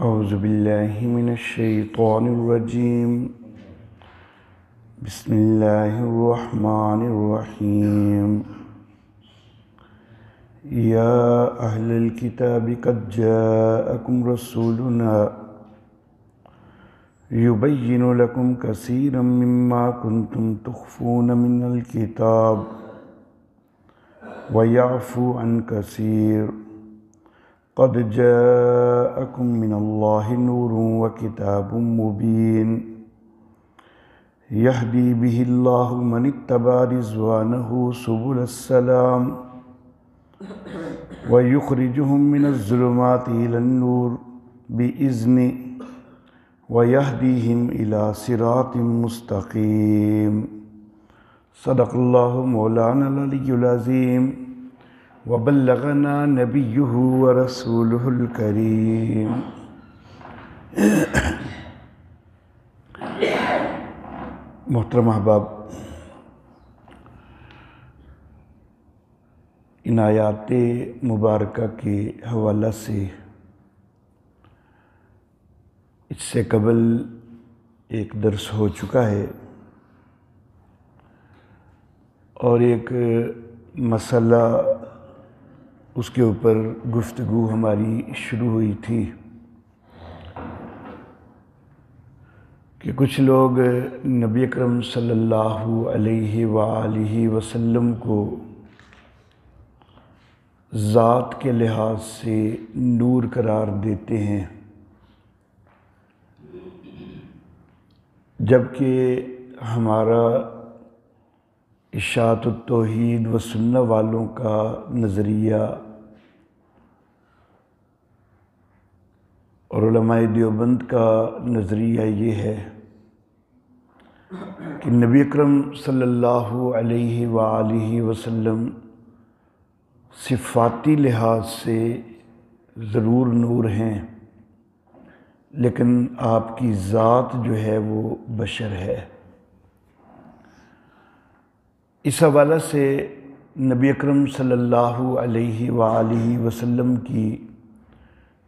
اعوذ باللہ من الشیطان الرجیم بسم اللہ الرحمن الرحیم یا اہل الکتاب قد جاءکم رسولنا یبین لکم کثیرا مما کنتم تخفون من الکتاب ویعفو عن کثیر قد جاءکم من اللہ نور وکتاب مبین یہدی بہ اللہ من اتبع رضوانہ سبل السلام ویخرجہم من الظلمات الی النور بإذنہ ویہدیہم الی صراط مستقیم۔ صدق اللہ مولانا العلی العظیم وبلغنا نبیہ ورسولہ الکریم۔ محترم احباب، ان آیات مبارکہ کے حوالہ سے اس سے قبل ایک درس ہو چکا ہے اور ایک مسئلہ اس کے اوپر گفتگو ہماری شروع ہوئی تھی کہ کچھ لوگ نبی اکرم صلی اللہ علیہ وآلہ وسلم کو ذات کے لحاظ سے نور قرار دیتے ہیں، جبکہ ہمارا اشاعت التوحید و سنہ والوں کا نظریہ اور علماء دیوبند کا نظریہ یہ ہے کہ نبی اکرم صلی اللہ علیہ وآلہ وسلم صفاتی لحاظ سے ضرور نور ہیں، لیکن آپ کی ذات جو ہے وہ بشر ہے۔ اس حوالہ سے نبی اکرم صلی اللہ علیہ وآلہ وسلم کی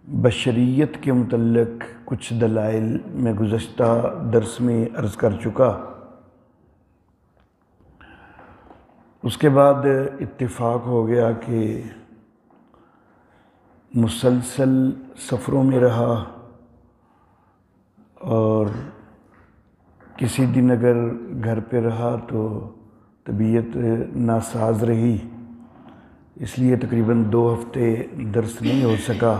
بشریت کے متعلق کچھ دلائل میں گزشتہ درس میں عرض کر چکا۔ اس کے بعد اتفاق ہو گیا کہ مسلسل سفروں میں رہا اور کسی دن اگر گھر پہ رہا تو طبیعت ناساز رہی، اس لیے تقریباً 2 ہفتے درس نہیں ہو سکا۔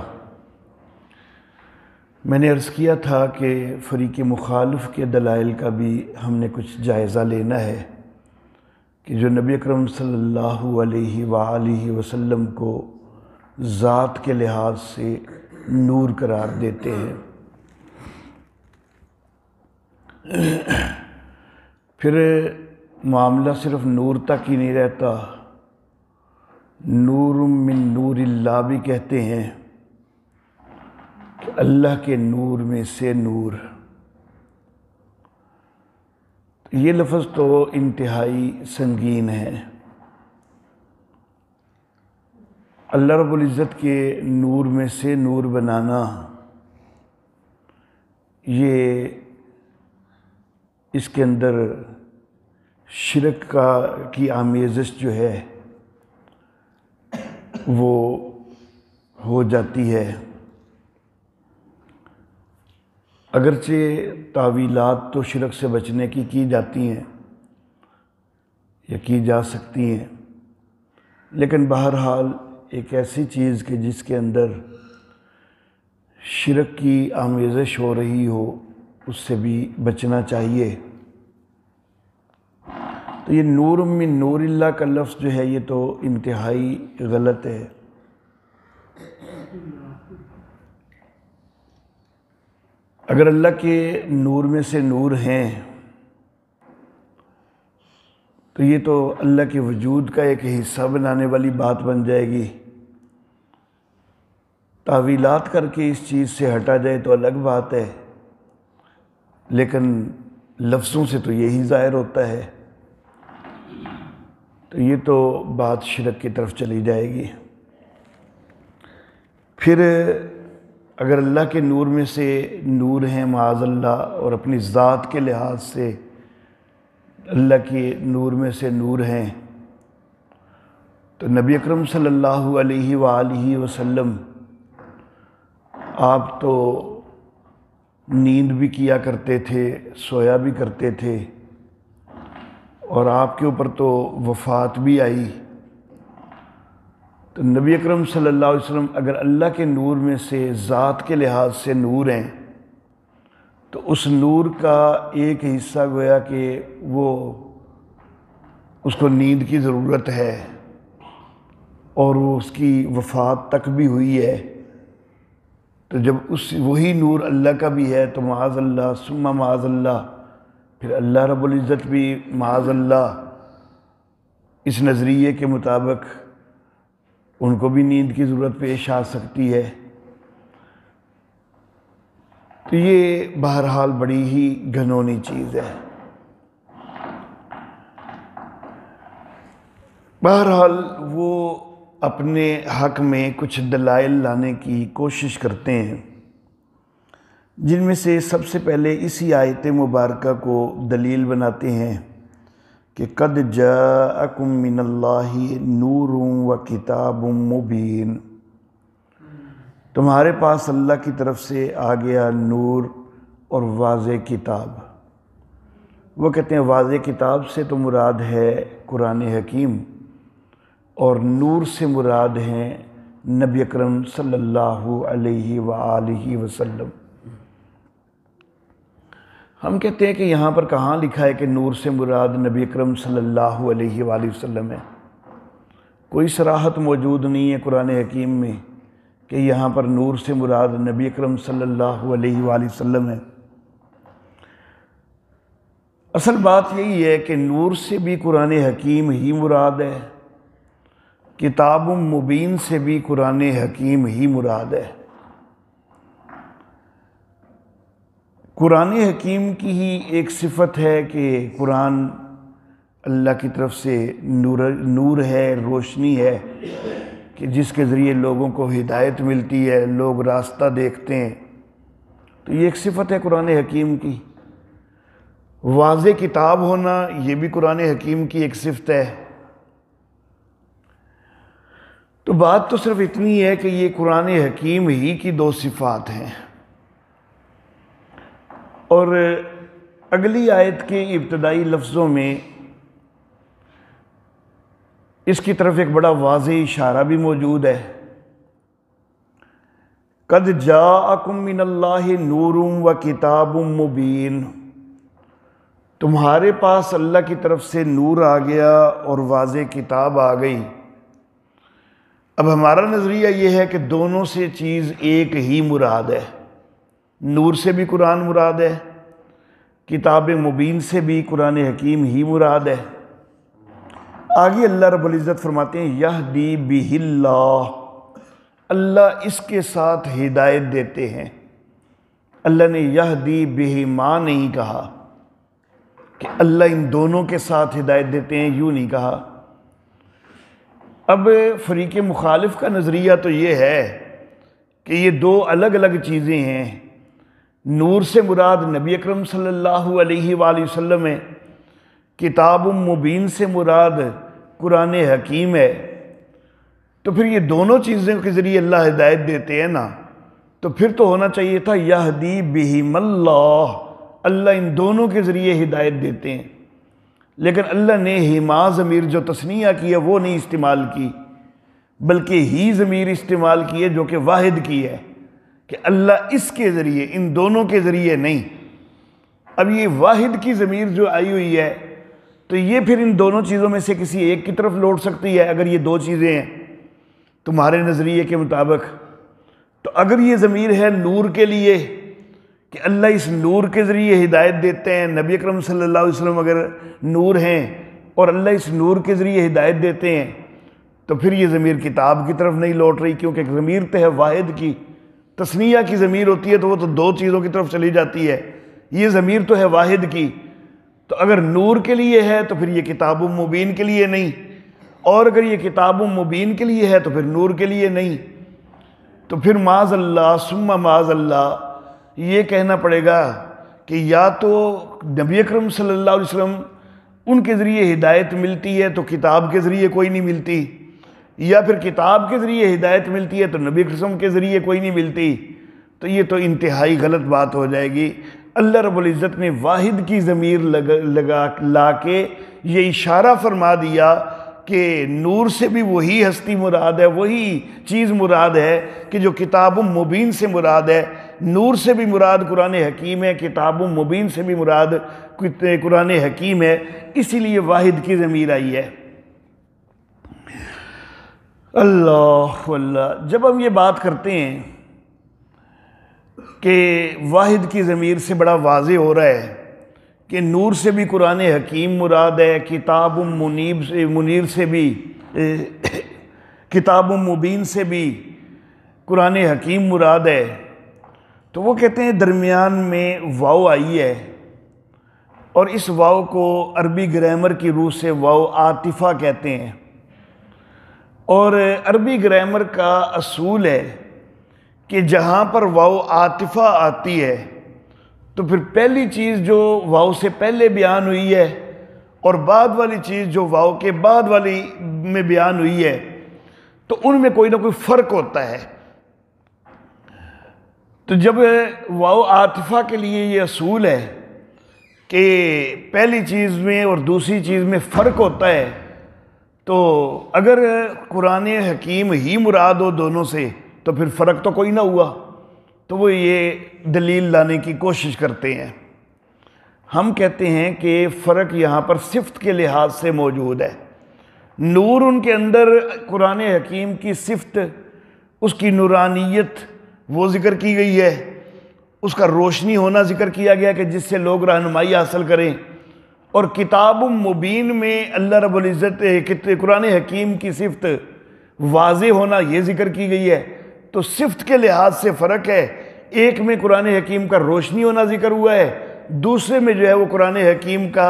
میں نے عرض کیا تھا کہ فریق مخالف کے دلائل کا بھی ہم نے کچھ جائزہ لینا ہے کہ جو نبی اکرم صلی اللہ علیہ وآلہ وسلم کو ذات کے لحاظ سے نور قرار دیتے ہیں۔ پھر معاملہ صرف نور تک ہی نہیں رہتا، نور من نور اللہ بھی کہتے ہیں کہ اللہ کے نور میں سے نور۔ یہ لفظ تو انتہائی سنگین ہے۔ اللہ رب العزت کے نور میں سے نور بنانا، یہ اس کے اندر شرک کی آمیزش جو ہے وہ ہو جاتی ہے۔ اگرچہ تعویلات تو شرک سے بچنے کی جاتی ہیں یا کی جا سکتی ہیں، لیکن بہرحال ایک ایسی چیز کہ جس کے اندر شرک کی آمیزش ہو رہی ہو، اس سے بھی بچنا چاہیے۔ تو یہ نور من نور اللہ کا لفظ جو ہے یہ تو انتہائی غلط ہے۔ اگر اللہ کے نور میں سے نور ہیں تو یہ تو اللہ کے وجود کا ایک حصہ بنانے والی بات بن جائے گی۔ تعویلات کر کے اس چیز سے ہٹا جائے تو الگ بات ہے، لیکن لفظوں سے تو یہی ظاہر ہوتا ہے، تو یہ تو بات شرک کی طرف چلی جائے گی۔ پھر اگر اللہ کے نور میں سے نور ہیں معاذ اللہ، اور اپنی ذات کے لحاظ سے اللہ کے نور میں سے نور ہیں، تو نبی اکرم صلی اللہ علیہ وآلہ وسلم آپ تو نیند بھی کیا کرتے تھے، سویا بھی کرتے تھے، اور آپ کے اوپر تو وفات بھی آئی۔ تو نبی اکرم صلی اللہ علیہ وسلم اگر اللہ کے نور میں سے ذات کے لحاظ سے نور ہیں، تو اس نور کا ایک حصہ گویا کہ وہ اس کو نیند کی ضرورت ہے، اور وہ اس کی وفات تک بھی ہوئی ہے۔ تو جب وہی نور اللہ کا بھی ہے تو معاذ اللہ ثم معاذ اللہ، پھر اللہ رب العزت بھی معاذ اللہ اس نظریے کے مطابق ان کو بھی نیند کی ضرورت پیش آ سکتی ہے۔ تو یہ بہرحال بڑی ہی گھنونی چیز ہے۔ بہرحال وہ اپنے حق میں کچھ دلائل لانے کی کوشش کرتے ہیں، جن میں سے سب سے پہلے اسی آیت مبارکہ کو دلیل بناتے ہیں کہ قد جاءکم من اللہ نور و کتاب مبین، تمہارے پاس اللہ کی طرف سے آ گیا نور اور واضح کتاب۔ وہ کہتے ہیں واضح کتاب سے تو مراد ہے قرآن حکیم، اور نور سے مراد ہیں نبی اکرم صلی اللہ علیہ وآلہ وسلم۔ ہم کہتے ہیں کہ یہاں پر کہاں لکھا ہے کہ نور سے مراد نبی اکرم صلی اللہ علیہ وآلہ وسلم ہے؟ کوئی صراحت موجود نہیں ہے قرآن حکیم میں کہ یہاں پر نور سے مراد نبی اکرم صلی اللہ علیہ وآلہ وسلم ہے۔ اصل بات یہی ہے کہ نور سے بھی قرآن حکیم ہی مراد ہے، کتاب مبین سے بھی قرآن حکیم ہی مراد ہے۔ قرآن حکیم کی ہی ایک صفت ہے کہ قرآن اللہ کی طرف سے نور ہے، روشنی ہے، کہ جس کے ذریعے لوگوں کو ہدایت ملتی ہے، لوگ راستہ دیکھتے ہیں۔ تو یہ ایک صفت ہے قرآن حکیم کی۔ واضح کتاب ہونا یہ بھی قرآن حکیم کی ایک صفت ہے۔ تو بات تو صرف اتنی ہے کہ یہ قرآن حکیم ہی کی دو صفات ہیں، اور اگلی آیت کے ابتدائی لفظوں میں اس کی طرف ایک بڑا واضح اشارہ بھی موجود ہے۔ قد جاءکم من اللہ نور و کتاب مبین، تمہارے پاس اللہ کی طرف سے نور آ گیا اور واضح کتاب آ گئی۔ اب ہمارا نظریہ یہ ہے کہ دونوں سے چیز ایک ہی مراد ہے، نور سے بھی قرآن مراد ہے، کتاب مبین سے بھی قرآن حکیم ہی مراد ہے۔ آگے اللہ رب العزت فرماتے ہیں یہدی بہ اللہ، اللہ اس کے ساتھ ہدایت دیتے ہیں۔ اللہ نے یہدی بہ ما نہیں کہا کہ اللہ ان دونوں کے ساتھ ہدایت دیتے ہیں، یوں نہیں کہا۔ اب فریق مخالف کا نظریہ تو یہ ہے کہ یہ دو الگ الگ چیزیں ہیں۔ نور سے مراد نبی اکرم صلی اللہ علیہ وآلہ وسلم ہے، کتاب مبین سے مراد قرآن حکیم ہے۔ تو پھر یہ دونوں چیزوں کے ذریعے اللہ ہدایت دیتے ہیں نا، تو پھر تو ہونا چاہیے تھا یہدی بہم اللہ، اللہ ان دونوں کے ذریعے ہدایت دیتے ہیں۔ لیکن اللہ نے ہما ضمیر جو تثنیہ کی ہے وہ نہیں استعمال کی، بلکہ ہی ضمیر استعمال کی ہے جو کہ واحد کی ہے، کہ اللہ اس کے ذریعے، ان دونوں کے ذریعے نہیں۔ اب یہ واحد کی ضمیر جو آئی ہوئی ہے تو یہ پھر ان دونوں چیزوں میں سے کسی ایک کی طرف لوٹ سکتی ہے اگر یہ دو چیزیں ہیں تمہارے نظریے کے مطابق۔ تو اگر یہ ضمیر ہے نور کے لیے کہ اللہ اس نور کے ذریعے ہدایت دیتے ہیں، نبی اکرم صلی اللہ علیہ وسلم اگر نور ہیں اور اللہ اس نور کے ذریعے ہدایت دیتے ہیں، تو پھر یہ ضمیر کتاب کی طرف نہیں لوٹ رہی، کیونکہ ضمیر تو ہے واحد کی، تثنیہ کی ضمیر ہوتی ہے تو وہ تو دو چیزوں کی طرف چلی جاتی ہے، یہ ضمیر تو ہے واحد کی۔ تو اگر نور کے لیے ہے تو پھر یہ کتاب مبین کے لیے نہیں، اور اگر یہ کتاب مبین کے لیے ہے تو پھر نور کے لیے نہیں۔ تو پھر معاذ اللہ ثم معاذ اللہ یہ کہنا پڑے گا کہ یا تو نبی اکرم صلی اللہ علیہ وسلم ان کے ذریعے ہدایت ملتی ہے تو کتاب کے ذریعے کوئی نہیں ملتی، یا پھر کتاب کے ذریعے ہدایت ملتی ہے تو نبی اکرم کے ذریعے کوئی نہیں ملتی، تو یہ تو انتہائی غلط بات ہو جائے گی۔ اللہ رب العزت نے واحد کی ضمیر لا کے یہ اشارہ فرما دیا کہ نور سے بھی وہی ہستی مراد ہے، وہی چیز مراد ہے کہ جو کتاب مبین سے مراد ہے۔ نور سے بھی مراد قرآن حکیم ہے، کتاب مبین سے بھی مراد قرآن حکیم ہے، اسی لیے واحد کی ضمیر آئی ہے۔ اللہ اللہ، جب ہم یہ بات کرتے ہیں کہ واحد کی ضمیر سے بڑا واضح ہو رہا ہے کہ نور سے بھی قرآن حکیم مراد ہے، کتاب منیر سے بھی کتاب مبین سے بھی قرآن حکیم مراد ہے، تو وہ کہتے ہیں درمیان میں واو آئی ہے، اور اس واو کو عربی گرامر کی روح سے واو عاطفہ کہتے ہیں، اور عربی گرامر کا اصول ہے کہ جہاں پر واو عاطفہ آتی ہے تو پھر پہلی چیز جو واو سے پہلے بیان ہوئی ہے اور بعد والی چیز جو واو کے بعد والی میں بیان ہوئی ہے تو ان میں کوئی نہ کوئی فرق ہوتا ہے۔ تو جب واو عاطفہ کے لیے یہ اصول ہے کہ پہلی چیز میں اور دوسری چیز میں فرق ہوتا ہے، تو اگر قرآن حکیم ہی مراد ہو دونوں سے تو پھر فرق تو کوئی نہ ہوا، تو وہ یہ دلیل لانے کی کوشش کرتے ہیں۔ ہم کہتے ہیں کہ فرق یہاں پر صفت کے لحاظ سے موجود ہے۔ نور ان کے اندر قرآن حکیم کی صفت، اس کی نورانیت وہ ذکر کی گئی ہے، اس کا روشنی ہونا ذکر کیا گیا کہ جس سے لوگ رہنمائی حاصل کریں، اور کتاب مبین میں اللہ رب العزت قرآن حکیم کی صفت واضح ہونا یہ ذکر کی گئی ہے۔ تو صفت کے لحاظ سے فرق ہے، ایک میں قرآن حکیم کا روشنی ہونا ذکر ہوا ہے، دوسرے میں جو ہے وہ قرآن حکیم کا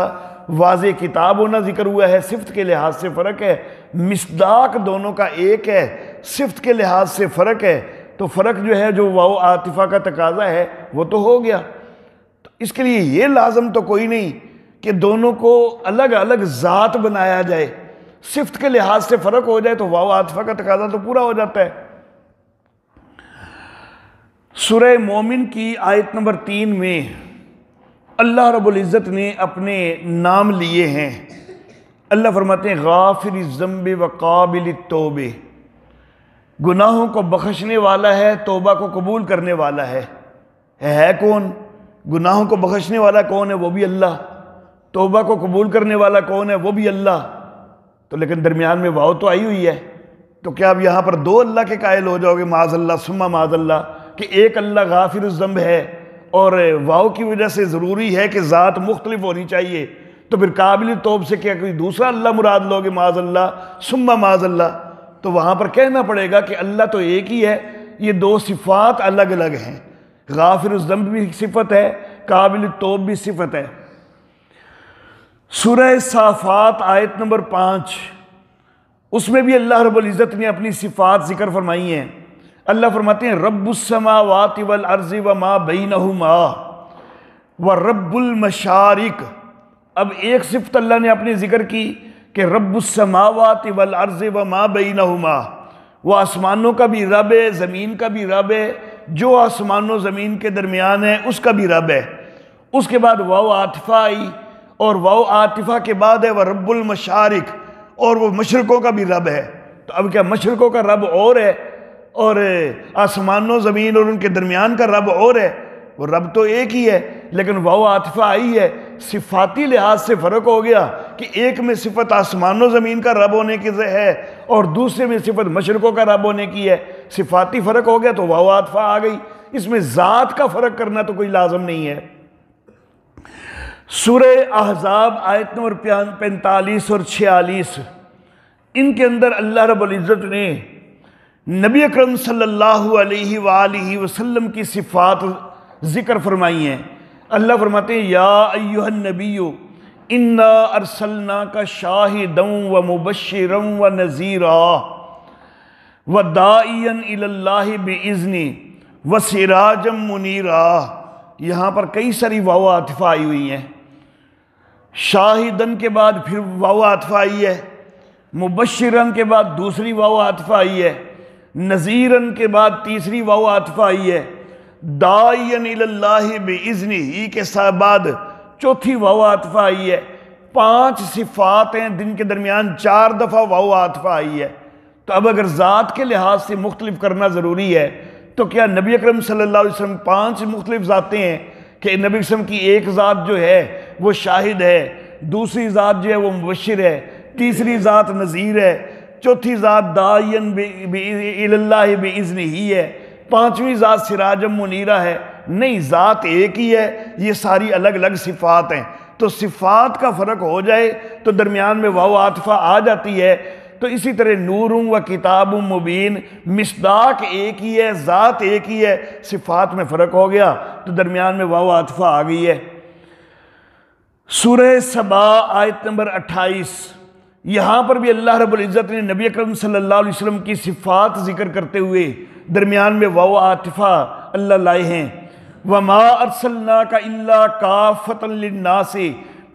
واضح کتاب ہونا ذکر ہوا ہے۔ صفت کے لحاظ سے فرق ہے، مصداق دونوں کا ایک ہے، صفت کے لحاظ سے فرق ہے، تو فرق جو ہے جو واو عاطفہ کا تقاضا ہے وہ تو ہو گیا۔ تو اس کے لیے یہ لازم تو کوئی نہیں کہ دونوں کو الگ الگ ذات بنایا جائے، صفت کے لحاظ سے فرق ہو جائے تو واو عاطفہ کا تقاضا تو پورا ہو جاتا ہے۔ سورہ مومن کی آیت نمبر 3 میں اللہ رب العزت نے اپنے نام لیے ہیں۔ اللہ فرماتے ہیں غافر الذنب وقابل التوب، گناہوں کو بخشنے والا ہے، توبہ کو قبول کرنے والا ہے کون؟ گناہوں کو بخشنے والا کون ہے؟ وہ بھی اللہ۔ توبہ کو قبول کرنے والا کون ہے؟ وہ بھی اللہ۔ تو لیکن درمیان میں واو تو آئی ہوئی ہے، تو کیا اب یہاں پر دو اللہ کے قائل ہو جاؤ گے معاذ اللہ ثم معاذ اللہ، کہ ایک اللہ غافر الذنب ہے اور واو کی وجہ سے ضروری ہے کہ ذات مختلف ہونی چاہیے، تو پھر قابل توب سے کیا کوئی دوسرا اللہ مراد لوگے معاذ اللہ ثم معاذ اللہ؟ تو وہاں پر کہنا پڑے گا کہ اللہ تو ایک ہی ہے، یہ دو صفات الگ الگ ہیں، غافر الذنب بھی صفت ہے، قابل توب بھی صفت ہے۔ سورہ صافات آیت نمبر 5، اس میں بھی اللہ رب العزت نے اپنی صفات ذکر فرمائی ہیں۔ اللہ فرماتے ہیں رب السماوات والارض وما بینہما ورب المشارق۔ اب ایک صفت اللہ نے اپنی ذکر کی کہ رب السماوات والارض وما بینہما، وہ آسمانوں کا بھی رب ہے، زمین کا بھی رب ہے، جو آسمان و زمین کے درمیان ہے اس کا بھی رب ہے۔ اس کے بعد واو عاطفہ آئی، اور واو عاطفہ کے بعد ہے وہ رب المشارق، اور وہ مشرقوں کا بھی رب ہے۔ تو اب کیا مشرقوں کا رب اور ہے اور آسمان و زمین اور ان کے درمیان کا رب اور ہے؟ وہ رب تو ایک ہی ہے، لیکن واو عاطفہ آئی ہے، صفاتی لحاظ سے فرق ہو گیا کہ ایک میں صفت آسمان و زمین کا رب ہونے کی ہے اور دوسرے میں صفت مشرقوں کا رب ہونے کی ہے۔ صفاتی فرق ہو گیا تو واو عاطفہ آ گئی، اس میں ذات کا فرق کرنا تو کوئی لازم نہیں ہے۔ سورہ احزاب آیت نمبر 45 اور 46، ان کے اندر اللہ رب العزت نے نبی اکرم صلی اللہ علیہ وآلہ وسلم کی صفات ذکر فرمائی ہیں۔ اللہ فرماتے ہیں یا ایہا النبی انا ارسلناک شاہدا ومبشرا ونذیرا، وَدَاعِيًا إِلَى اللَّهِ بِإِذْنِهِ وَسِرَاجًا مُنِيرًا، یہاں پر کئی ساری واو عاطفہ آئی ہوئی ہیں۔ شاہدن کے بعد پھر واو عاطفہ آئی ہے، مبشرن کے بعد دوسری واو عاطفہ آئی ہے، نذیرن کے بعد تیسری واو عاطفہ آئی ہے، داعیًا إِلَى اللَّهِ بِإِذْنِهِ کے بعد چوتھی واو عاطفہ آئی ہے۔ 5 صفات ہیں جن کے درمیان 4 دفعہ واو عاطفہ آئی ہے۔ تو اب اگر ذات کے لحاظ سے مختلف کرنا ضروری ہے تو کیا نبی اکرم صلی اللہ علیہ وسلم 5 مختلف ذاتیں ہیں کہ نبی وسلم کی ایک ذات جو ہے وہ شاہد ہے، دوسری ذات جو ہے وہ مبشر ہے، تیسری ذات نذیر ہے، چوتھی ذات داعین الی اللہ بِإِذْنِهِ ہے، 5ویں ذات سراجم منیرہ ہے؟ نہیں، ذات ایک ہی ہے، یہ ساری الگ الگ صفات ہیں۔ تو صفات کا فرق ہو جائے تو درمیان میں واو عاطفہ آ جاتی ہے۔ تو اسی طرح نور و کتاب مبین، مصداق ایک ہی ہے، ذات ایک ہی ہے، صفات میں فرق ہو گیا تو درمیان میں واو عاطفہ آ گئی ہے۔ سورہ سبا آیت نمبر 28، یہاں پر بھی اللہ رب العزت نے نبی اکرم صلی اللہ علیہ وسلم کی صفات ذکر کرتے ہوئے درمیان میں واو عاطفہ اللہ لائے ہیں۔ وَمَا أَرْسَلْنَاكَ إِلَّا كَافَّةً لِلنَّاسِ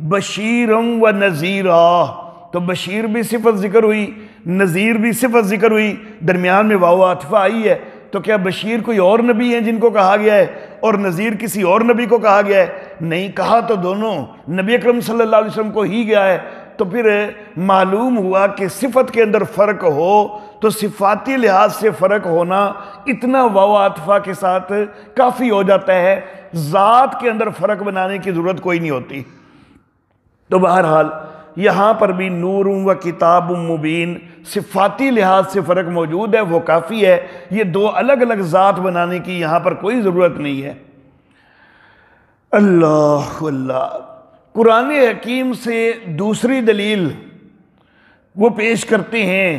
بَشِيرًا وَنَذِيرًا، تو بشیر بھی صفت ذکر ہوئی، نذیر بھی صفت ذکر ہوئی، درمیان میں واو عاطفہ آئی ہے۔ تو کیا بشیر کوئی اور نبی ہیں جن کو کہا گیا ہے اور نذیر کسی اور نبی کو کہا گیا ہے؟ نہیں، کہا تو دونوں نبی اکرم صلی اللہ علیہ وسلم کو ہی گیا ہے۔ تو پھر معلوم ہوا کہ صفت کے اندر فرق ہو تو صفاتی لحاظ سے فرق ہونا اتنا واو عاطفہ کے ساتھ کافی ہو جاتا ہے، ذات کے اندر فرق بنانے کی ضرورت کوئی نہیں ہوتی۔ تو بہرحال یہاں پر بھی نور و کتاب مبین صفاتی لحاظ سے فرق موجود ہے، وہ کافی ہے، یہ 2 الگ الگ ذات بنانے کی یہاں پر کوئی ضرورت نہیں ہے۔ اللہ اللہ، قرآن حکیم سے دوسری دلیل وہ پیش کرتے ہیں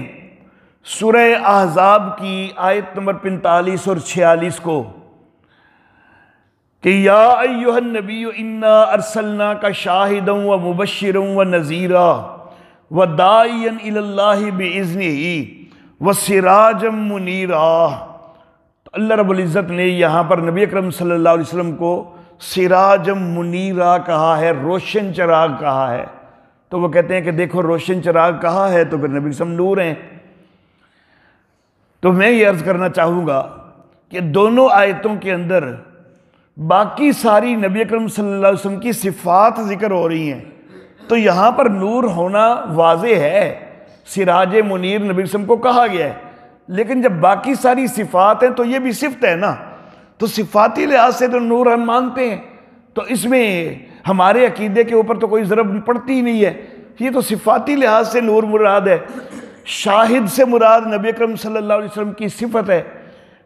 سورہ احزاب کی آیت نمبر 45 اور 46 کو کہ یا ایہا النبی انا ارسلناک شاہدا و مبشرا و نذیرا و داعیا الی اللہ بإذنہ و سراجا منیرا۔ تو اللہ رب العزت نے یہاں پر نبی اکرم صلی اللہ علیہ وسلم کو سراجا منیرا کہا ہے، روشن چراغ کہا ہے۔ تو وہ کہتے ہیں کہ دیکھو روشن چراغ کہا ہے تو پھر نبی وسلم نور ہیں۔ تو میں یہ عرض کرنا چاہوں گا کہ دونوں آیتوں کے اندر باقی ساری نبی اکرم صلی اللہ علیہ وسلم کی صفات ذکر ہو رہی ہیں، تو یہاں پر نور ہونا واضح ہے، سراج منیر نبی وسلم کو کہا گیا ہے۔ لیکن جب باقی ساری صفات ہیں تو یہ بھی صفت ہے نا، تو صفاتی لحاظ سے تو نور ہم مانتے ہیں، تو اس میں ہمارے عقیدے کے اوپر تو کوئی ضرب پڑتی ہی نہیں ہے، یہ تو صفاتی لحاظ سے نور مراد ہے۔ شاہد سے مراد نبی اکرم صلی اللہ علیہ وسلم کی صفت ہے،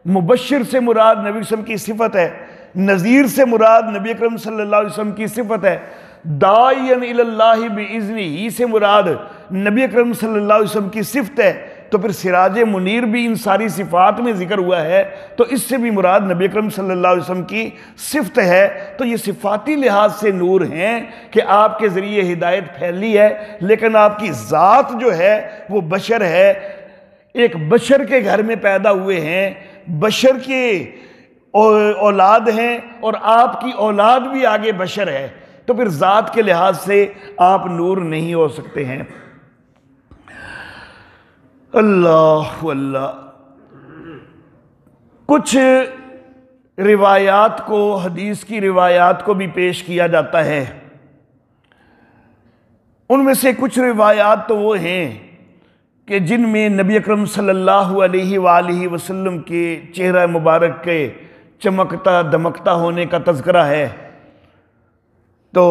مبشر سے مراد نبی وسلم کی صفت ہے، نذیر سے مراد نبی اکرم صلی اللہ علیہ وسلم کی صفت ہے، داعیا الی اللہ بإذنہ سے مراد نبی اکرم صلی اللہ علیہ وسلم کی صفت ہے۔ تو پھر سراج منیر بھی ان ساری صفات میں ذکر ہوا ہے تو اس سے بھی مراد نبی اکرم صلی اللہ علیہ وسلم کی صفت ہے۔ تو یہ صفاتی لحاظ سے نور ہیں کہ آپ کے ذریعے ہدایت پھیلی ہے، لیکن آپ کی ذات جو ہے وہ بشر ہے، ایک بشر کے گھر میں پیدا ہوئے ہیں، بشر کے اولاد ہیں اور آپ کی اولاد بھی آگے بشر ہے، تو پھر ذات کے لحاظ سے آپ نور نہیں ہو سکتے ہیں۔ اللہ اللہ، کچھ روایات کو، حدیث کی روایات کو بھی پیش کیا جاتا ہے۔ ان میں سے کچھ روایات تو وہ ہیں کہ جن میں نبی اکرم صلی اللہ علیہ وآلہ وسلم کے چہرہ مبارک کے چمکتا دمکتا ہونے کا تذکرہ ہے، تو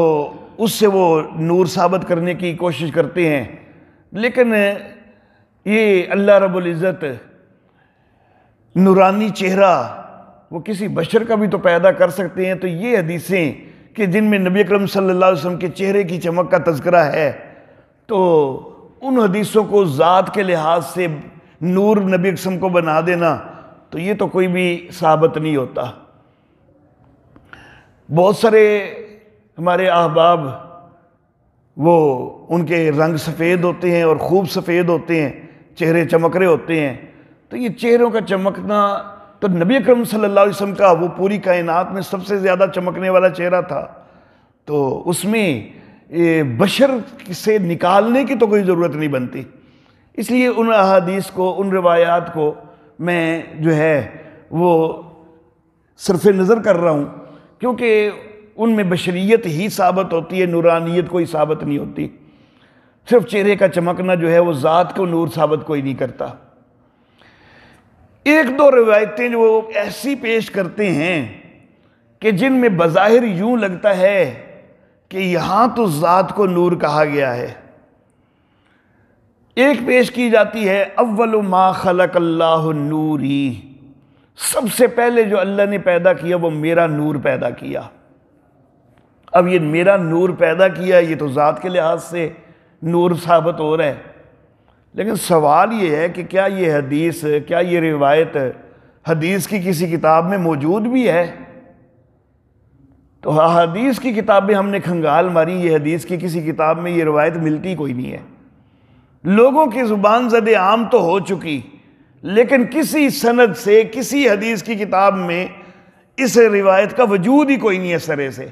اس سے وہ نور ثابت کرنے کی کوشش کرتے ہیں۔ لیکن یہ اللہ رب العزت نورانی چہرہ وہ کسی بشر کا بھی تو پیدا کر سکتے ہیں، تو یہ حدیثیں کہ جن میں نبی اکرم صلی اللہ علیہ وسلم کے چہرے کی چمک کا تذکرہ ہے، تو ان حدیثوں کو ذات کے لحاظ سے نور نبی اکرم کو بنا دینا تو یہ تو کوئی بھی ثابت نہیں ہوتا۔ بہت سارے ہمارے احباب وہ ان کے رنگ سفید ہوتے ہیں اور خوب سفید ہوتے ہیں، چہرے چمک رہے ہوتے ہیں، تو یہ چہروں کا چمکنا تو نبی اکرم صلی اللہ علیہ وسلم کا وہ پوری کائنات میں سب سے زیادہ چمکنے والا چہرہ تھا، تو اس میں بشر سے نکالنے کی تو کوئی ضرورت نہیں بنتی. اس لیے ان احادیث کو، ان روایات کو میں جو ہے وہ صرف نظر کر رہا ہوں، کیونکہ ان میں بشریت ہی ثابت ہوتی ہے، نورانیت کوئی ثابت نہیں ہوتی. صرف چہرے کا چمکنا جو ہے وہ ذات کو نور ثابت کوئی نہیں کرتا. ایک دو روایتیں جو وہ ایسی پیش کرتے ہیں کہ جن میں بظاہر یوں لگتا ہے کہ یہاں تو ذات کو نور کہا گیا ہے. ایک پیش کی جاتی ہے اول ما خلق اللہ نوری، سب سے پہلے جو اللہ نے پیدا کیا وہ میرا نور پیدا کیا. اب یہ میرا نور پیدا کیا یہ تو ذات کے لحاظ سے نور ثابت ہو رہا ہے، لیکن سوال یہ ہے کہ کیا یہ حدیث، کیا یہ روایت حدیث کی کسی کتاب میں موجود بھی ہے؟ تو حدیث کی کتابیں ہم نے کھنگال ماری، یہ حدیث کی کسی کتاب میں یہ روایت ملتی کوئی نہیں ہے. لوگوں کی زبان زد عام تو ہو چکی، لیکن کسی سند سے کسی حدیث کی کتاب میں اس روایت کا وجود ہی کوئی نہیں ہے سرے سے.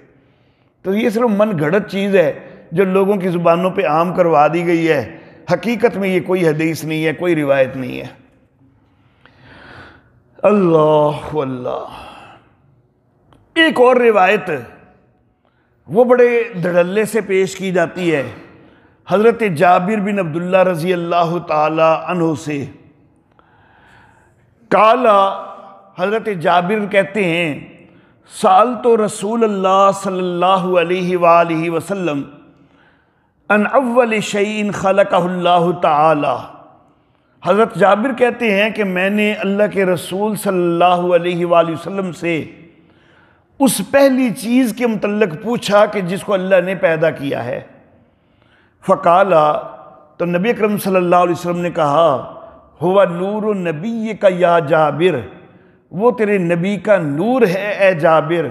تو یہ صرف من گھڑت چیز ہے جو لوگوں کی زبانوں پہ عام کروا دی گئی ہے. حقیقت میں یہ کوئی حدیث نہیں ہے، کوئی روایت نہیں ہے. اللہ اللہ. ایک اور روایت وہ بڑے دھڑلے سے پیش کی جاتی ہے حضرت جابر بن عبداللہ رضی اللہ تعالی عنہ سے. قالا، حضرت جابر کہتے ہیں سألت رسول اللہ صلی اللہ علیہ وآلہ وسلم ان اول شیء خلقہ اللہ تعالی. حضرت جابر کہتے ہیں کہ میں نے اللہ کے رسول صلی اللہ علیہ وآلہ وسلم سے اس پہلی چیز کے متعلق پوچھا کہ جس کو اللہ نے پیدا کیا ہے. فقالا، تو نبی اکرم صلی اللہ علیہ وسلم نے کہا ہوا نور نبی کا یا جابر، وہ تیرے نبی کا نور ہے اے جابر.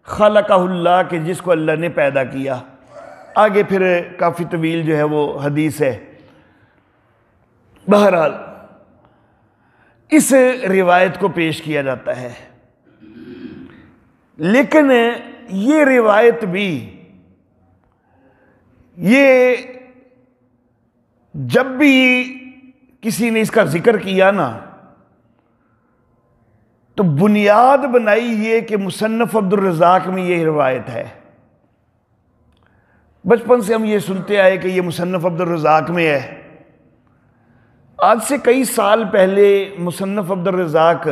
خلقہ اللہ، کہ جس کو اللہ نے پیدا کیا. آگے پھر کافی طویل جو ہے وہ حدیث ہے. بہرحال اس روایت کو پیش کیا جاتا ہے، لیکن یہ روایت بھی، یہ جب بھی کسی نے اس کا ذکر کیا نا تو بنیاد بنائی یہ کہ مصنف عبد الرزاق میں یہ روایت ہے. بچپن سے ہم یہ سنتے آئے کہ یہ مصنف عبد الرزاق میں ہے. آج سے کئی سال پہلے مصنف عبد الرزاق،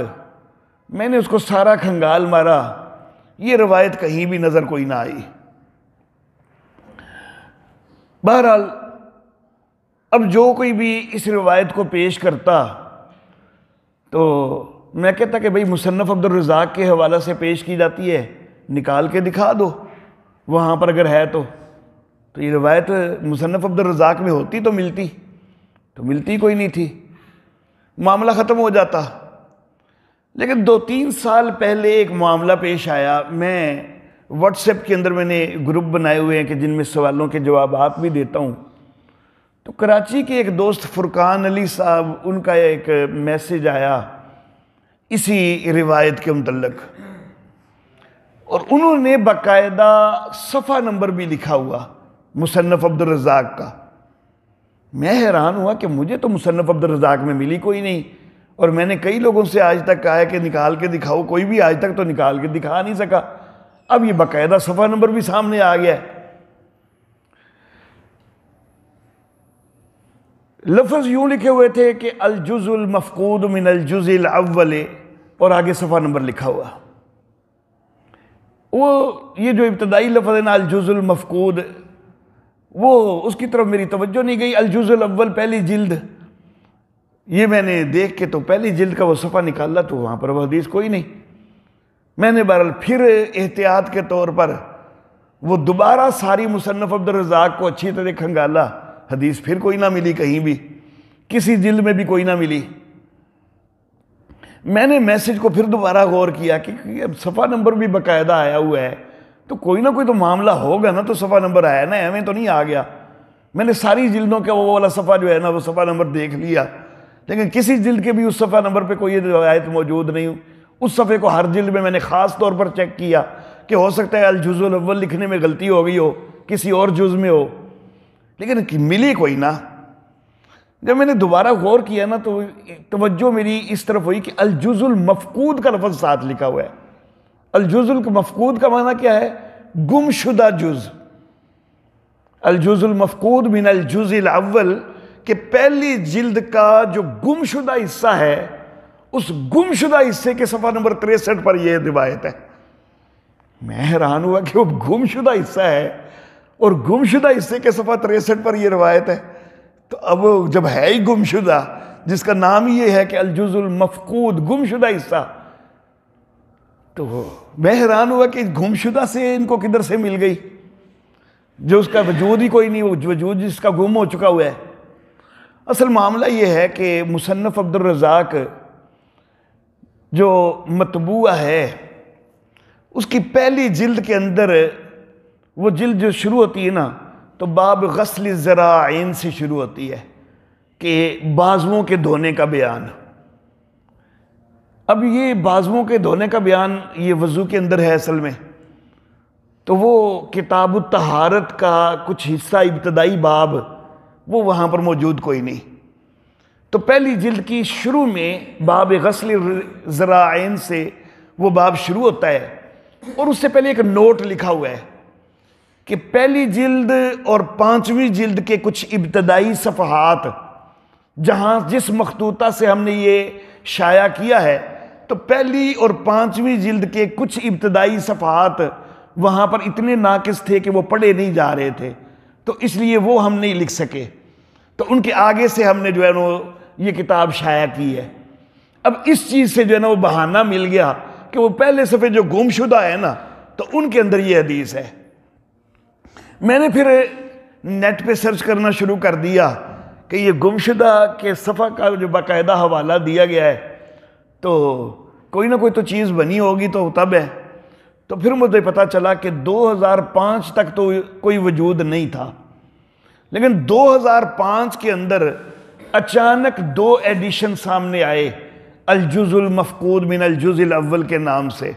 میں نے اس کو سارا کھنگال مارا، یہ روایت کہیں بھی نظر کوئی نہ آئی. بہرحال اب جو کوئی بھی اس روایت کو پیش کرتا تو میں کہتا کہ بھئی مصنف عبد الرزاق کے حوالہ سے پیش کی جاتی ہے، نکال کے دکھا دو وہاں پر اگر ہے تو یہ روایت مصنف عبد الرزاق میں ہوتی تو ملتی کوئی نہیں تھی، معاملہ ختم ہو جاتا. لیکن 2-3 سال پہلے ایک معاملہ پیش آیا. میں واٹس ایپ کے اندر میں نے گروپ بنائے ہوئے ہیں کہ جن میں سوالوں کے جوابات بھی دیتا ہوں. تو کراچی کے ایک دوست فرقان علی صاحب، ان کا ایک میسج آیا اسی روایت کے متعلق، اور انہوں نے باقاعدہ صفحہ نمبر بھی لکھا ہوا مصنف عبد الرزاق کا. میں حیران ہوا کہ مجھے تو مصنف عبد الرزاق میں ملی کوئی نہیں، اور میں نے کئی لوگوں سے آج تک کہا ہے کہ نکال کے دکھاؤ، کوئی بھی آج تک تو نکال کے دکھا نہیں سکا. اب یہ باقاعدہ صفحہ نمبر بھی سامنے آ گیا ہے. لفظ یوں لکھے ہوئے تھے کہ الجزء المفقود من الجزء الاول، اور آگے صفحہ نمبر لکھا ہوا. وہ یہ جو ابتدائی لفظ ہے نا الجزء المفقود، وہ اس کی طرف میری توجہ نہیں گئی. الجزء الاول پہلی جلد، یہ میں نے دیکھ کے تو پہلی جلد کا وہ صفحہ نکالا تو وہاں پر وہ حدیث کوئی نہیں. میں نے بہرحال پھر احتیاط کے طور پر وہ دوبارہ ساری مصنف عبد الرزاق کو اچھی طرح کھنگالا، حدیث پھر کوئی نہ ملی، کہیں بھی کسی جلد میں بھی کوئی نہ ملی. میں نے میسج کو پھر دوبارہ غور کیا کہ اب صفحہ نمبر بھی باقاعدہ آیا ہوا ہے تو کوئی نہ کوئی تو معاملہ ہوگا نا، تو صفحہ نمبر آیا نا، ہمیں تو نہیں آ گیا. میں نے ساری جلدوں کا وہ والا صفحہ جو ہے نا وہ صفحہ نمبر دیکھ لیا، لیکن کسی جلد کے بھی اس صفحہ نمبر پہ کوئی روایت موجود نہیں. اس صفحے کو ہر جلد میں نے خاص طور پر چیک کیا کہ ہو سکتا ہے الجزء الاول لکھنے میں غلطی ہو گئی ہو، کسی اور جز میں ہو، لیکن ملی کوئی نہ. جب میں نے دوبارہ غور کیا نا تو توجہ میری اس طرف ہوئی کہ الجزء المفقود کا لفظ ساتھ لکھا ہوا ہے. الجزء المفقود کا معنی کیا ہے؟ گم شدہ جز. الجزء المفقود من الجزء الاول، کہ پہلی جلد کا جو گم شدہ حصہ ہے، اس گم شدہ حصے کے صفحہ نمبر 63 پر یہ روایت ہے. میں حیران ہوا کہ وہ گم شدہ حصہ ہے اور گم شدہ حصے کے صفحہ 63 پر یہ روایت ہے. تو اب جب ہے ہی گم شدہ، جس کا نام یہ ہے کہ الجزء المفقود، گم شدہ حصہ، تو میں حیران ہوا کہ گم شدہ سے ان کو کدھر سے مل گئی، جو اس کا وجود ہی کوئی نہیں، وجود جس کا گم ہو چکا ہوا ہے. اصل معاملہ یہ ہے کہ مصنف عبد الرزاق جو مطبوعہ ہے، اس کی پہلی جلد کے اندر، وہ جلد جو شروع ہوتی ہے نا تو باب غسل الذراعین سے شروع ہوتی ہے کہ بازوؤں کے دھونے کا بیان. اب یہ بازوؤں کے دھونے کا بیان یہ وضو کے اندر ہے اصل میں، تو وہ کتاب الطہارت کا کچھ حصہ ابتدائی باب وہ وہاں پر موجود کوئی نہیں. تو پہلی جلد کی شروع میں باب غسل الذراعین سے وہ باب شروع ہوتا ہے، اور اس سے پہلے ایک نوٹ لکھا ہوا ہے کہ پہلی جلد اور 5ویں جلد کے کچھ ابتدائی صفحات جہاں جس مخطوطہ سے ہم نے یہ شائع کیا ہے، تو پہلی اور 5ویں جلد کے کچھ ابتدائی صفحات وہاں پر اتنے ناقص تھے کہ وہ پڑھے نہیں جا رہے تھے، تو اس لیے وہ ہم نہیں لکھ سکے. تو ان کے آگے سے ہم نے جو ہے نا یہ کتاب شائع کی ہے. اب اس چیز سے جو ہے نا وہ بہانہ مل گیا کہ وہ پہلے صفحے جو گم شدہ ہے نا، تو ان کے اندر یہ حدیث ہے. میں نے پھر نیٹ پہ سرچ کرنا شروع کر دیا کہ یہ گم شدہ کے صفحہ کا جو باقاعدہ حوالہ دیا گیا ہے، تو کوئی نہ کوئی تو چیز بنی ہوگی تو تب ہے. تو پھر مجھے پتا چلا کہ 2005 تک تو کوئی وجود نہیں تھا، لیکن 2005 کے اندر اچانک 2 ایڈیشن سامنے آئے الجزء المفقود من الجزء الاول کے نام سے.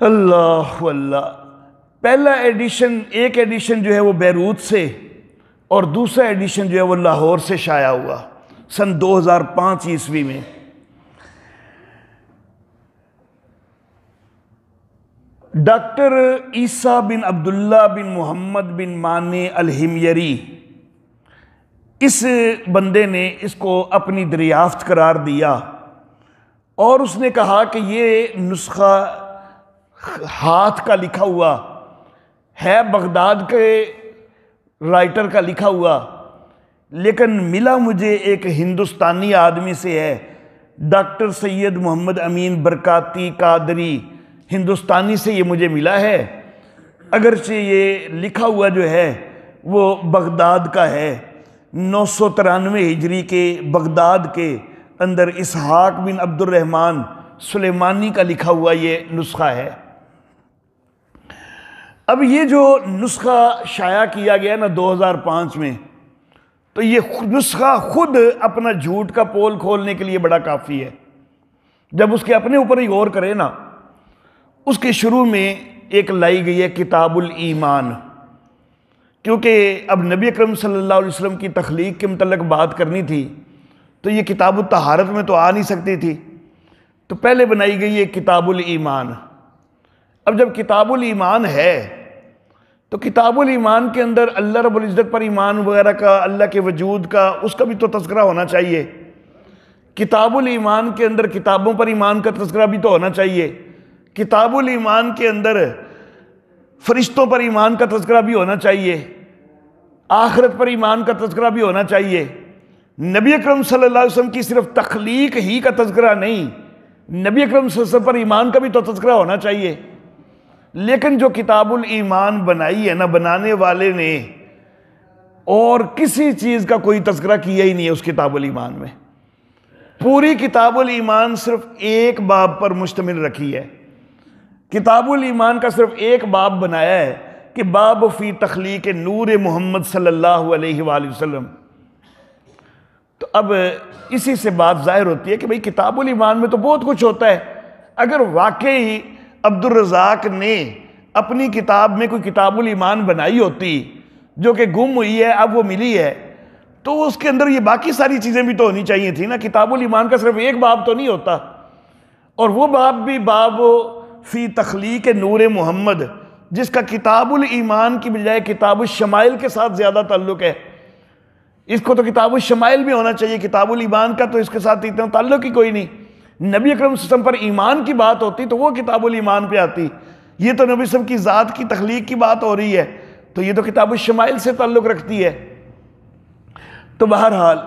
اللہ اللہ. پہلا ایڈیشن، ایک ایڈیشن جو ہے وہ بیروت سے، اور دوسرا ایڈیشن جو ہے وہ لاہور سے شائع ہوا سن 2005 عیسوی میں. ڈاکٹر عیسیٰ بن عبداللہ بن محمد بن مانع الحمیری، اس بندے نے اس کو اپنی دریافت قرار دیا، اور اس نے کہا کہ یہ نسخہ ہاتھ کا لکھا ہوا ہے، بغداد کے رائٹر کا لکھا ہوا، لیکن ملا مجھے ایک ہندوستانی آدمی سے ہے، ڈاکٹر سید محمد امین برکاتی قادری، ہندوستانی سے یہ مجھے ملا ہے. اگرچہ یہ لکھا ہوا جو ہے وہ بغداد کا ہے، 993 ہجری کے بغداد کے اندر اسحاق بن عبد الرحمن سلیمانی کا لکھا ہوا یہ نسخہ ہے. اب یہ جو نسخہ شائع کیا گیا نا 2005 میں، تو یہ نسخہ خود اپنا جھوٹ کا پول کھولنے کے لیے بڑا کافی ہے. جب اس کے اپنے اوپر ہی غور کرے نا، اس کے شروع میں ایک لائی گئی ہے کتاب الایمان، کیونکہ اب نبی اکرم صلی اللہ علیہ وسلم کی تخلیق کے متعلق بات کرنی تھی تو یہ کتاب الطہارت میں تو آ نہیں سکتی تھی، تو پہلے بنائی گئی ہے کتاب الایمان. اب جب کتاب الایمان ہے تو کتاب الایمان کے اندر اللہ رب العزت پر ایمان وغیرہ کا، اللہ کے وجود کا، اس کا بھی تو تذکرہ ہونا چاہیے. کتاب الایمان کے اندر کتابوں پر ایمان کا تذکرہ بھی تو ہونا چاہیے. کتاب الایمان کے اندر فرشتوں پر ایمان کا تذکرہ بھی ہونا چاہیے، آخرت پر ایمان کا تذکرہ بھی ہونا چاہیے. نبی اکرم صلی اللہ علیہ وسلم کی صرف تخلیق ہی کا تذکرہ نہیں، نبی اکرم صلی اللہ علیہ وسلم پر ایمان کا بھی تو تذکرہ ہونا چاہیے. لیکن جو کتاب الایمان بنائی ہے نا بنانے والے نے، اور کسی چیز کا کوئی تذکرہ کیا ہی نہیں ہے اس کتاب الایمان میں. پوری کتاب الایمان صرف ایک باب پر مشتمل رکھی ہے. کتاب الایمان کا صرف ایک باب بنایا ہے کہ باب فی تخلیق نور محمد صلی اللہ علیہ وآلہ وسلم. اب اسی سے بات ظاہر ہوتی ہے کہ بھئی کتاب الایمان میں تو بہت کچھ ہوتا ہے. اگر واقعی عبد الرزاق نے اپنی کتاب میں کوئی کتاب الایمان بنائی ہوتی جو کہ گم ہوئی ہے، اب وہ ملی ہے، تو اس کے اندر یہ باقی ساری چیزیں بھی تو ہونی چاہیے تھی نا. کتاب الایمان کا صرف ایک باب تو نہیں ہوتا، اور وہ باب بھی باب فی تخلیق نور محمد، جس کا کتاب الایمان کی بجائے کتاب الشمائل کے ساتھ زیادہ تعلق ہے. اس کو تو کتاب الشمائل بھی ہونا چاہیے، کتاب الایمان کا تو اس کے ساتھ اتنا تعلق ہی کوئی نہیں. نبی اکرم صلی اللہ علیہ وسلم پر ایمان کی بات ہوتی تو وہ کتاب الایمان پہ آتی. یہ تو نبی صلی اللہ علیہ وسلم کی ذات کی تخلیق کی بات ہو رہی ہے، تو یہ تو کتاب الشمائل سے تعلق رکھتی ہے. تو بہرحال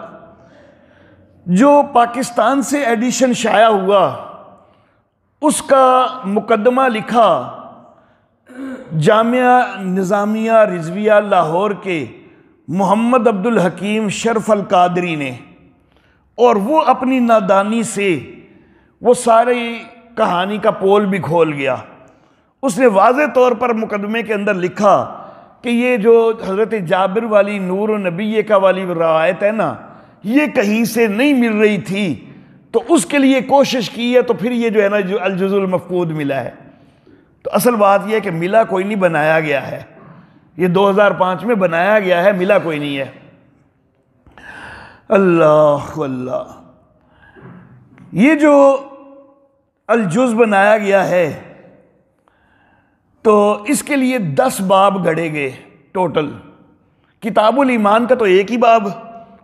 جو پاکستان سے ایڈیشن شائع ہوا اس کا مقدمہ لکھا جامعہ نظامیہ رضویہ لاہور کے محمد عبد الحکیم شرف القادری نے، اور وہ اپنی نادانی سے وہ ساری کہانی کا پول بھی کھول گیا. اس نے واضح طور پر مقدمے کے اندر لکھا کہ یہ جو حضرت جابر والی نور و نبی کا والی روایت ہے نا، یہ کہیں سے نہیں مل رہی تھی، تو اس کے لیے کوشش کی ہے، تو پھر یہ جو ہے نا جو الجزء المفقود ملا ہے. تو اصل بات یہ ہے کہ ملا کوئی نہیں، بنایا گیا ہے. یہ 2005 میں بنایا گیا ہے، ملا کوئی نہیں ہے. اللہ اللہ. یہ جو الجز بنایا گیا ہے تو اس کے لیے 10 باب گھڑے گئے ٹوٹل. کتاب الایمان کا تو ایک ہی باب،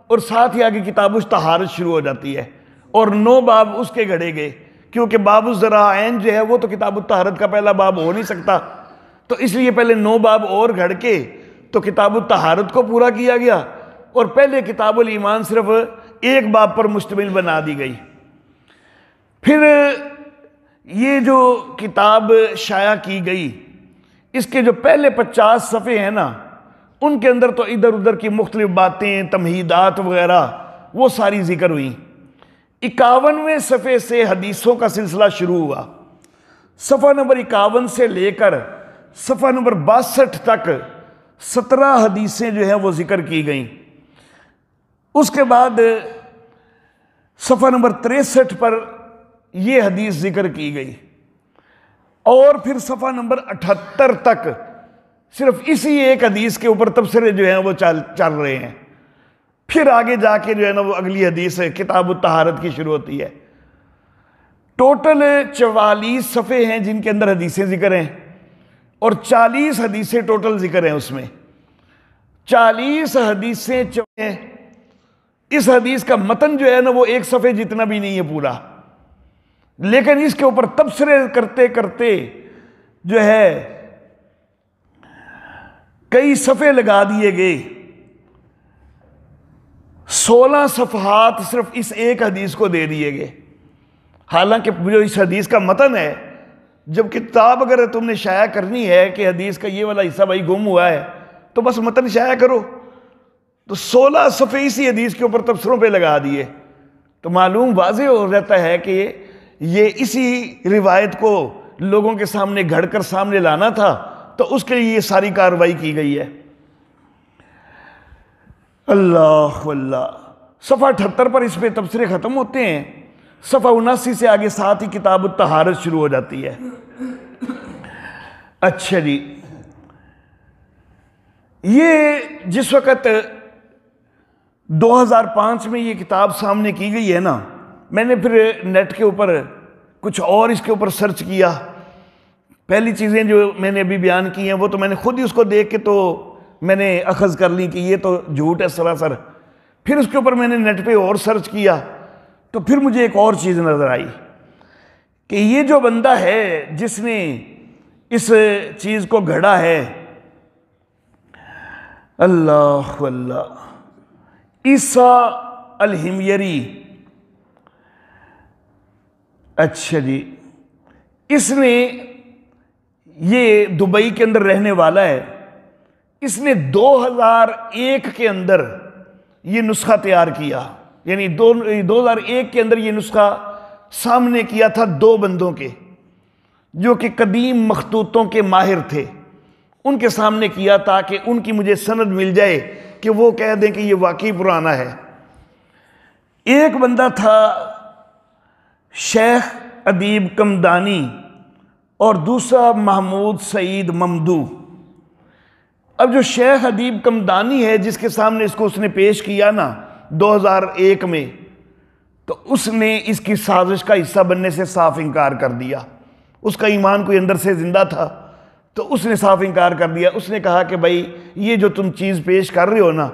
اور ساتھ ہی آگے کتاب الطہارت شروع ہو جاتی ہے، اور 9 باب اس کے گھڑے گئے، کیونکہ باب الذرائعین جو ہے وہ تو کتاب الطہارت کا پہلا باب ہو نہیں سکتا، تو اس لیے پہلے 9 باب اور گھڑ کے تو کتاب الطہارت کو پورا کیا گیا، اور پہلے کتاب الایمان صرف ایک باب پر مشتمل بنا دی گئی. پھر یہ جو کتاب شائع کی گئی، اس کے جو پہلے 50 صفحے ہیں نا، ان کے اندر تو ادھر ادھر کی مختلف باتیں، تمہیدات وغیرہ وہ ساری ذکر ہوئیں. 51ویں صفحے سے حدیثوں کا سلسلہ شروع ہوا. صفحہ نمبر 51 سے لے کر صفحہ نمبر 62 تک 17 حدیثیں جو ہیں وہ ذکر کی گئیں. اس کے بعد صفحہ نمبر 63 پر یہ حدیث ذکر کی گئی، اور پھر صفحہ نمبر 78 تک صرف اسی ایک حدیث کے اوپر تبصرے جو ہیں وہ چل رہے ہیں. پھر آگے جا کے جو ہے نا وہ اگلی حدیث ہے کتاب الطہارت کی شروع ہوتی ہے. ٹوٹل 44 صفحے ہیں جن کے اندر حدیثیں ذکر ہیں، اور 40 حدیثیں ٹوٹل ذکر ہیں. اس میں 40 حدیثیں ہیں. اس حدیث کا متن جو ہے نا وہ ایک صفحے جتنا بھی نہیں ہے پورا، لیکن اس کے اوپر تبصرے کرتے کرتے جو ہے کئی صفحے لگا دیے گئے. 16 صفحات صرف اس ایک حدیث کو دے دیے گئے. حالانکہ جو اس حدیث کا متن ہے، جب کتاب اگر تم نے شائع کرنی ہے کہ حدیث کا یہ والا حصہ بھائی گم ہوا ہے تو بس متن شائع کرو، تو 16 صفحے اسی حدیث کے اوپر تبصروں پہ لگا دیے. تو معلوم واضح ہو جاتا ہے کہ یہ اسی روایت کو لوگوں کے سامنے گھڑ کر سامنے لانا تھا، تو اس کے لیے یہ ساری کارروائی کی گئی ہے. اللہ اللہ. صفحہ 78 پر اس پہ تبصرے ختم ہوتے ہیں. صفحہ 79 سے آگے ساتھ ہی کتاب الطہارت شروع ہو جاتی ہے. اچھا جی، یہ جس وقت 2005 میں یہ کتاب سامنے کی گئی ہے نا، میں نے پھر نیٹ کے اوپر کچھ اور اس کے اوپر سرچ کیا. پہلی چیزیں جو میں نے ابھی بیان کی ہیں وہ تو میں نے خود ہی اس کو دیکھ کے تو میں نے اخذ کر لی کہ یہ تو جھوٹ ہے سراسر. پھر اس کے اوپر میں نے نیٹ پہ اور سرچ کیا تو پھر مجھے ایک اور چیز نظر آئی کہ یہ جو بندہ ہے جس نے اس چیز کو گھڑا ہے، اللہ اللہ، عیسیٰ الحمیری. اچھا جی، اس نے یہ دبئی کے اندر رہنے والا ہے. اس نے 2001 کے اندر یہ نسخہ تیار کیا، یعنی 2001 کے اندر یہ نسخہ سامنے کیا تھا 2 بندوں کے جو کہ قدیم مخطوطوں کے ماہر تھے. ان کے سامنے کیا تاکہ ان کی مجھے سند مل جائے کہ وہ کہہ دیں کہ یہ واقعی پرانا ہے. ایک بندہ تھا شیخ ادیب کمدانی اور دوسرا محمود سعید ممدو۔ اب جو شیخ ادیب کمدانی ہے جس کے سامنے اس نے پیش کیا نا 2001 میں، تو اس نے اس کی سازش کا حصہ بننے سے صاف انکار کر دیا۔ اس کا ایمان کوئی اندر سے زندہ تھا تو اس نے صاف انکار کر دیا۔ اس نے کہا کہ بھائی یہ جو تم چیز پیش کر رہے ہو نا،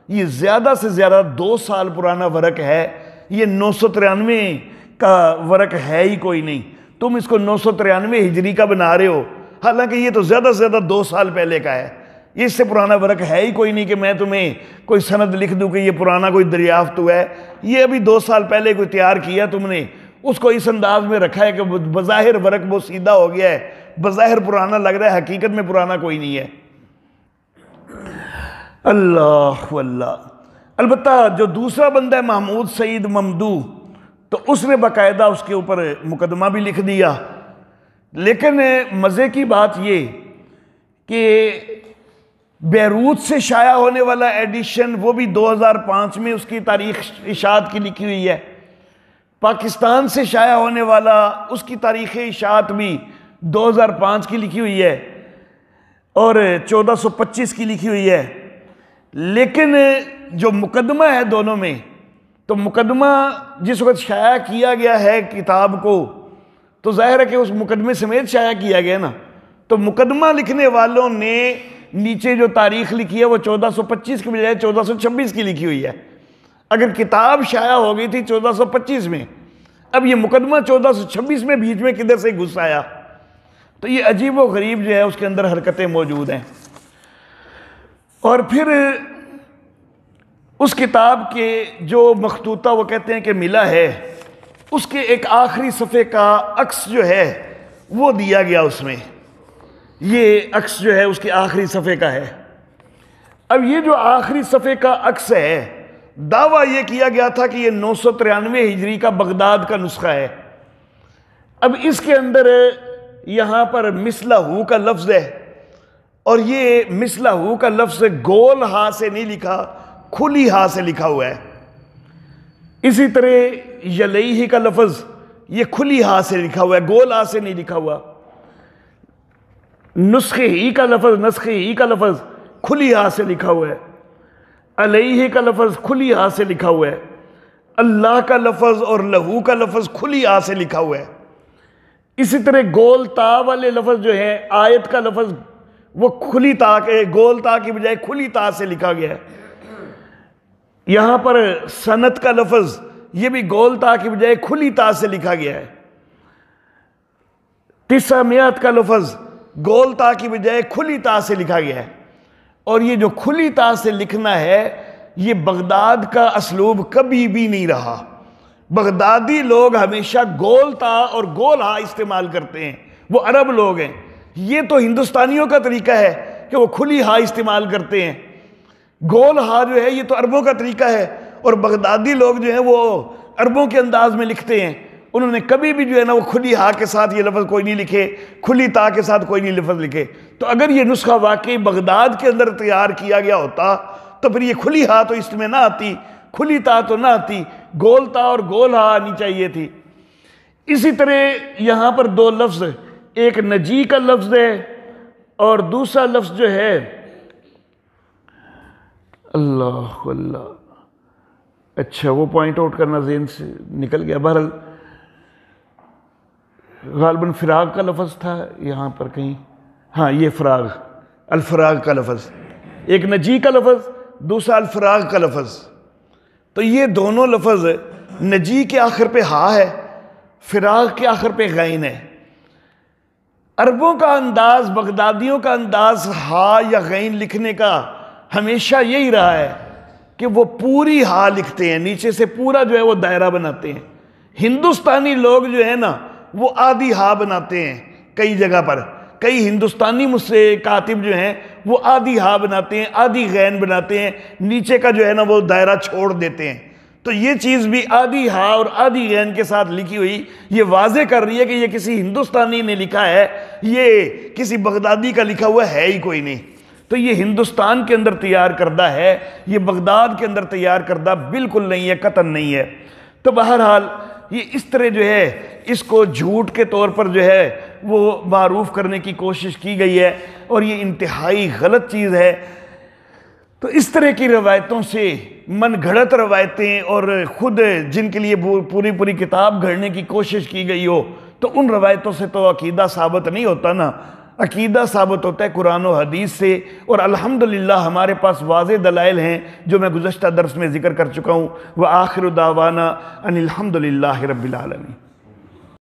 یہ زیادہ سے زیادہ 2 سال پرانا ورق ہے، یہ 993 کا ورق ہے ہی کوئی نہیں، تم اس کو 993 ہجری کا بنا رہے ہو، حالانکہ یہ تو زیادہ سے زیادہ 2 سال پہلے کا ہے، یہ اس سے پرانا ورق ہے ہی کوئی نہیں کہ میں تمہیں کوئی سند لکھ دوں کہ یہ پرانا کوئی دریافت ہوا ہے، یہ ابھی 2 سال پہلے کوئی تیار کیا تم نے، اس کو اس انداز میں رکھا ہے کہ بظاہر ورق وہ سیدھا ہو گیا ہے، بظاہر پرانا لگ رہا ہے، حقیقت میں پرانا کوئی نہیں ہے۔ اللہ واللہ۔ البتہ جو دوسرا بندہ ہے محمود سعید ممدو، تو اس نے باقاعدہ اس کے اوپر مقدمہ بھی لکھ دیا، لیکن مزے کی بات یہ کہ بیروت سے شائع ہونے والا ایڈیشن وہ بھی 2005 میں اس کی تاریخ اشاعت کی لکھی ہوئی ہے، پاکستان سے شائع ہونے والا اس کی تاریخ اشاعت بھی 2005 کی لکھی ہوئی ہے اور 1425 کی لکھی ہوئی ہے، لیکن جو مقدمہ ہے دونوں میں، تو مقدمہ جس وقت شائع کیا گیا ہے کتاب کو تو ظاہر ہے کہ اس مقدمے سمیت شائع کیا گیا نا، تو مقدمہ لکھنے والوں نے نیچے جو تاریخ لکھی ہے وہ 1425 کی بجائے 1426 کی لکھی ہوئی ہے۔ اگر کتاب شائع ہو گئی تھی 1425 میں، اب یہ مقدمہ 1426 میں بیچ میں کدھر سے گھس آیا؟ تو یہ عجیب و غریب جو ہے اس کے اندر حرکتیں موجود ہیں۔ اور پھر اس کتاب کے جو مخطوطہ وہ کہتے ہیں کہ ملا ہے، اس کے ایک آخری صفحے کا عکس جو ہے وہ دیا گیا، اس میں یہ عکس جو ہے اس کے آخری صفحے کا ہے۔ اب یہ جو آخری صفحے کا عکس ہے، دعویٰ یہ کیا گیا تھا کہ یہ 993 ہجری کا بغداد کا نسخہ ہے۔ اب اس کے اندر یہاں پر مثلہ ہو کا لفظ ہے، اور یہ مثلہ ہو کا لفظ گول ہا سے نہیں لکھا، کھلی ہا سے لکھا ہوا ہے۔ اسی طرح یلیہ کا لفظ یہ کھلی ہا سے لکھا ہوا ہے، گول ہا سے نہیں لکھا ہوا۔ نسخے ہی کا لفظ کھلی ہا سے لکھا ہوا ہے۔ علیہ کا لفظ کھلی ہا سے لکھا ہوا ہے۔ اللہ کا لفظ اور لہو کا لفظ کھلی ہا سے لکھا ہوا ہے۔ اسی طرح گول تا والے لفظ جو ہے، آیت کا لفظ وہ کھلی تا کے، گول تا کی بجائے کھلی تا سے لکھا گیا ہے۔ یہاں پر سنت کا لفظ یہ بھی گول تا کی بجائے کھلی تا سے لکھا گیا ہے۔ 900 کا لفظ گول تا کی بجائے کھلی تا سے لکھا گیا ہے، اور یہ جو کھلی تا سے لکھنا ہے یہ بغداد کا اسلوب کبھی بھی نہیں رہا۔ بغدادی لوگ ہمیشہ گول تا اور گول ہا استعمال کرتے ہیں، وہ عرب لوگ ہیں۔ یہ تو ہندوستانیوں کا طریقہ ہے کہ وہ کھلی ہا استعمال کرتے ہیں، گول ہا جو ہے یہ تو عربوں کا طریقہ ہے، اور بغدادی لوگ جو ہیں وہ عربوں کے انداز میں لکھتے ہیں۔ انہوں نے کبھی بھی جو ہے نا وہ کھلی ہا کے ساتھ یہ لفظ کوئی نہیں لکھے، کھلی تا کے ساتھ کوئی نہیں لفظ لکھے۔ تو اگر یہ نسخہ واقعی بغداد کے اندر تیار کیا گیا ہوتا تو پھر یہ کھلی ہا تو اس میں نہ آتی، کھلی تا تو نہ آتی، گول تا اور گول ہا آنی چاہیے تھی۔ اسی طرح یہاں پر 2 لفظ، ایک نجی کا لفظ ہے اور دوسرا لفظ جو ہے اللہ اللہ، اچھا وہ پوائنٹ آؤٹ کرنا ذہن سے نکل گیا۔ بہرحال غالباً فراغ کا لفظ تھا یہاں پر کہیں، ہاں یہ فراغ، الفراغ کا لفظ، ایک نجی کا لفظ، دوسرا الفراغ کا لفظ۔ تو یہ دونوں لفظ نجی کے آخر پہ ہا ہے، فراغ کے آخر پہ غین ہے۔ عربوں کا انداز، بغدادیوں کا انداز ہا یا غین لکھنے کا ہمیشہ یہی رہا ہے کہ وہ پوری ہا لکھتے ہیں، نیچے سے پورا جو ہے وہ دائرہ بناتے ہیں۔ ہندوستانی لوگ جو ہے نا وہ آدھی ہا بناتے ہیں، کئی جگہ پر کئی ہندوستانی مجھ سے کاتب جو ہیں وہ آدھی ہا بناتے ہیں، آدھی غین بناتے ہیں، نیچے کا جو ہے نا وہ دائرہ چھوڑ دیتے ہیں۔ تو یہ چیز بھی آدھی ہا اور آدھی غین کے ساتھ لکھی ہوئی یہ واضح کر رہی ہے کہ یہ کسی ہندوستانی نے لکھا ہے، یہ کسی بغدادی کا لکھا ہوا ہے ہی کوئی نہیں۔ تو یہ ہندوستان کے اندر تیار کردہ ہے، یہ بغداد کے اندر تیار کردہ بالکل نہیں ہے، قطعاً نہیں ہے۔ تو بہرحال یہ اس طرح جو ہے اس کو جھوٹ کے طور پر جو ہے وہ معروف کرنے کی کوشش کی گئی ہے، اور یہ انتہائی غلط چیز ہے۔ تو اس طرح کی روایتوں سے، من گھڑت روایتیں، اور خود جن کے لیے پوری کتاب گھڑنے کی کوشش کی گئی ہو، تو ان روایتوں سے تو عقیدہ ثابت نہیں ہوتا نا۔ عقیدہ ثابت ہوتا ہے قرآن و حدیث سے، اور الحمدللہ ہمارے پاس واضح دلائل ہیں جو میں گزشتہ درس میں ذکر کر چکا ہوں۔ وآخر دعوانا ان الحمدللہ رب العالمین۔